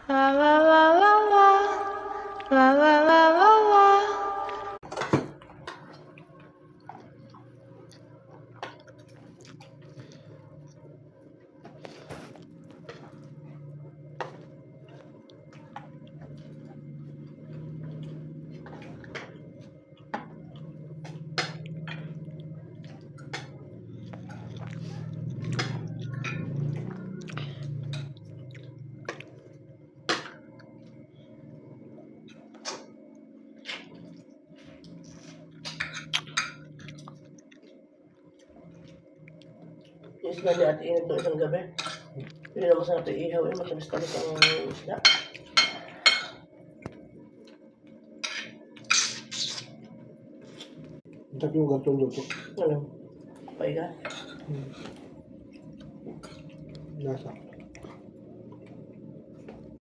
La la la la la. La la la la la. Isda ni Ate Inid doon isang gabi. Hindi na masarap iihaw eh. Matamis-tamis ang isda. Tapi yung gatong luto. Ano? Paiga? Lasa.